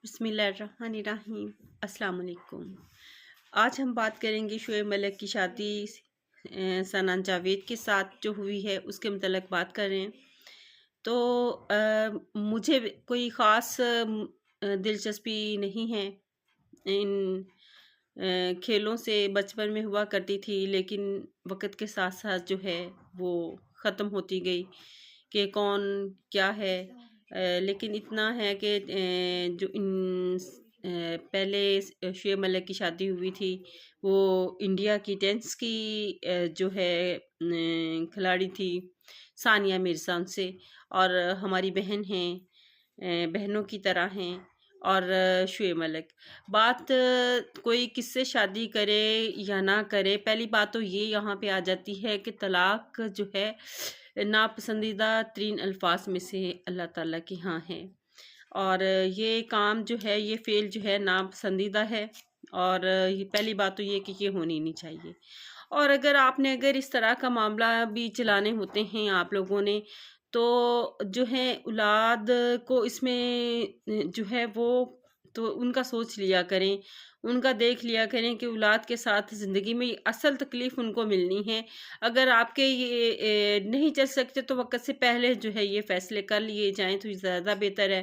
बिस्मिल्लाहिर्रहमानिर्रहीम। अस्सलाम वालेकुम। आज हम बात करेंगे शोएब मलिक की शादी सनान जावेद के साथ जो हुई है उसके मतलब बात कर रहे हैं। तो मुझे कोई ख़ास दिलचस्पी नहीं है इन खेलों से। बचपन में हुआ करती थी, लेकिन वक़्त के साथ साथ जो है वो ख़त्म होती गई कि कौन क्या है। लेकिन इतना है कि जो पहले शोएब मलिक की शादी हुई थी वो इंडिया की टेनिस की जो है खिलाड़ी थी सानिया मिर्ज़ा उनसे, और हमारी बहन हैं, बहनों की तरह हैं। और शोएब मलिक, बात कोई किससे शादी करे या ना करे, पहली बात तो ये यहाँ पे आ जाती है कि तलाक जो है नापसंदीदा तरीन अल्फाज में से अल्लाह ताला के यहाँ है। और ये काम जो है ये फ़ेल जो है नापसंदीदा है। और ये पहली बात तो ये कि ये होनी नहीं चाहिए। और अगर इस तरह का मामला भी चलाने होते हैं आप लोगों ने, तो जो है औलाद को इसमें जो है वो तो उनका सोच लिया करें, उनका देख लिया करें कि औलाद के साथ ज़िंदगी में असल तकलीफ़ उनको मिलनी है। अगर आपके ये नहीं चल सकते तो वक़्त से पहले जो है ये फ़ैसले कर लिए जाएँ तो ज़्यादा बेहतर है।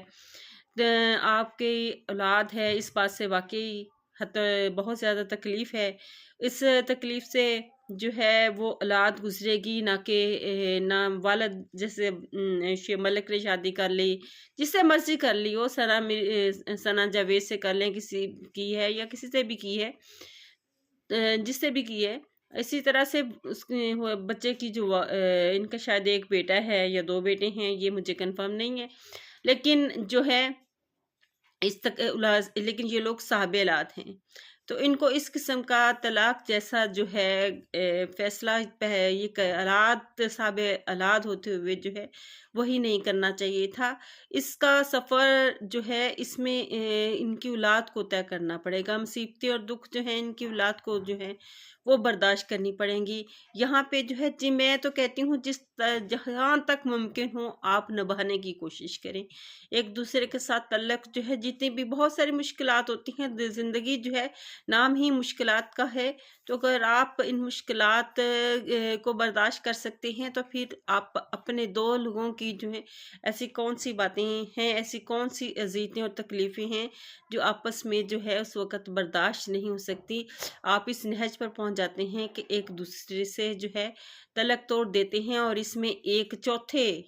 आपकी औलाद है, इस बात से वाक़ई बहुत ज़्यादा तकलीफ़ है। इस तकलीफ़ से जो है वो औलाद गुज़रेगी, ना कि ना वालिद। जैसे शोएब मलिक ने शादी कर ली, जिससे मर्ज़ी कर ली हो, सना जावेद से कर लें, किसी की है या किसी से भी की है, जिससे भी की है। इसी तरह से बच्चे की इनका शायद एक बेटा है या 2 बेटे हैं, ये मुझे कन्फ़र्म नहीं है। लेकिन जो है लेकिन ये लोग साहब औलाद हैं, तो इनको इस किस्म का तलाक जैसा जो है फ़ैसला ये औलाद साहब औलाद होते हुए जो है वही नहीं करना चाहिए था। इसका सफ़र जो है इसमें इनकी औलाद को तय करना पड़ेगा। मुसीबतें और दुख जो हैं इनकी औलाद को जो है वो बर्दाश्त करनी पड़ेंगी। यहाँ पे जो है जी मैं तो कहती हूँ जहाँ तक मुमकिन हो आप निभाने की कोशिश करें। एक दूसरे के साथ तल्लक जो है, जितनी भी बहुत सारी मुश्किलात होती हैं, ज़िंदगी जो है नाम ही मुश्किलात का है। तो अगर आप इन मुश्किलात को बर्दाश्त कर सकते हैं तो फिर आप अपने 2 लोगों की जो है ऐसी कौन सी बातें हैं, ऐसी कौन सी अज़ियतें और तकलीफ़ें हैं जो आपस में जो है उस वक़्त बर्दाश्त नहीं हो सकती। आप इस नहज पर पहुँच जाते हैं कि एक दूसरे से जो है तलक तोड़ देते हैं, और इसमें एक चौथे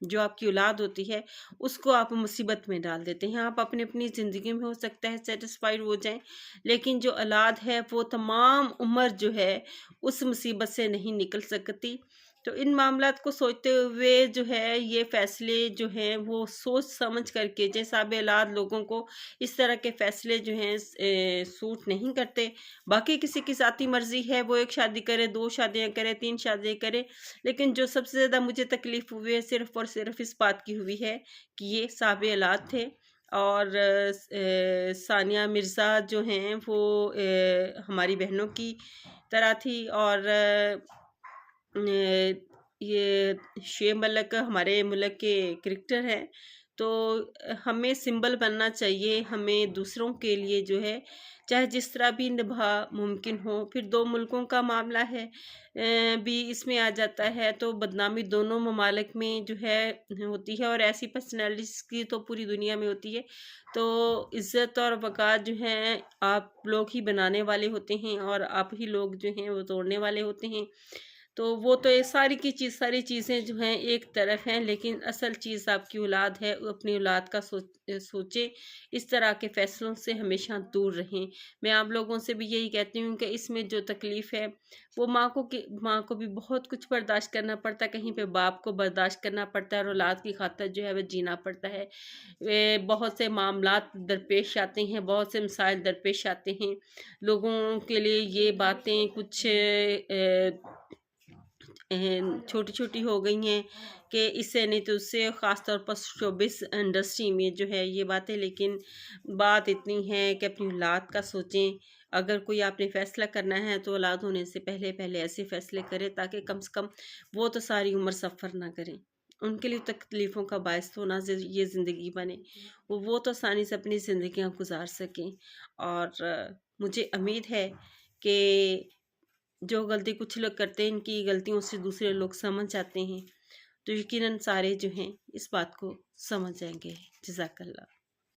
जो आपकी औलाद होती है उसको आप मुसीबत में डाल देते हैं। आप अपनी ज़िंदगी में हो सकता है सेटिस्फाइड हो जाएँ, लेकिन जो औलाद है वो तमाम उम्र जो है उस मुसीबत से नहीं निकल सकती। तो इन मामलात को सोचते हुए जो है ये फ़ैसले जो हैं वो सोच समझ करके, जैसा औलाद लोगों को इस तरह के फ़ैसले जो हैं सूट नहीं करते। बाकी किसी की ज़ाती मर्ज़ी है, वो 1 शादी करे, 2 शादियाँ करे, 3 शादियाँ करे, लेकिन जो सबसे ज़्यादा मुझे तकलीफ़ हुई है सिर्फ़ और सिर्फ़ इस बात की हुई है कि ये साहब औलाद थे। और सानिया मिर्ज़ा जो हैं वो हमारी बहनों की तरह थी। और ये शोएब मलिक हमारे मुल्क के क्रिकेटर हैं। तो हमें सिंबल बनना चाहिए, हमें दूसरों के लिए जो है चाहे जिस तरह भी निभा मुमकिन हो। फिर 2 मुल्कों का मामला है भी इसमें आ जाता है, तो बदनामी दोनों ममालिक में जो है होती है, और ऐसी पर्सनैलिटीज़ की तो पूरी दुनिया में होती है। तो इज़्ज़त और वक़ार जो हैं आप लोग ही बनाने वाले होते हैं, और आप ही लोग जो हैं वो तोड़ने वाले होते हैं। तो वो तो ये सारी चीज़ें जो हैं एक तरफ हैं, लेकिन असल चीज़ आपकी औलाद है। वो अपनी औलाद का सोचें, इस तरह के फ़ैसलों से हमेशा दूर रहें। मैं आप लोगों से भी यही कहती हूँ कि इसमें जो तकलीफ़ है वो माँ को भी बहुत कुछ बर्दाश्त करना पड़ता है, कहीं पे बाप को बर्दाश्त करना पड़ता है, और औलाद की खातिर जो है वो जीना पड़ता है। बहुत से मामलात दरपेश आते हैं, बहुत से मसाइल दरपेश आते हैं। लोगों के लिए ये बातें कुछ छोटी-छोटी हो गई हैं कि इससे नहीं तो उससे, ख़ास तौर पर शोबिज़ इंडस्ट्री में जो है ये बातें। लेकिन बात इतनी है कि अपनी औलाद का सोचें। अगर कोई आपने फ़ैसला करना है तो औलाद होने से पहले ऐसे फ़ैसले करें ताकि कम से कम वो तो सारी उम्र सफ़र ना करें। ان کے لیے تکلیفوں کا باعث تو نہ یہ زندگی بنے، وہ تو آسانی سے اپنی زندگیاں گزار سکیں۔ اور مجھے امید ہے کہ جو غلطی کچھ لوگ کرتے ہیں ان کی غلطیوں سے دوسرے لوگ سمجھ جاتے ہیں، تو یقیناً سارے جو ہیں اس بات کو سمجھ جائیں گے۔ جزاک اللہ۔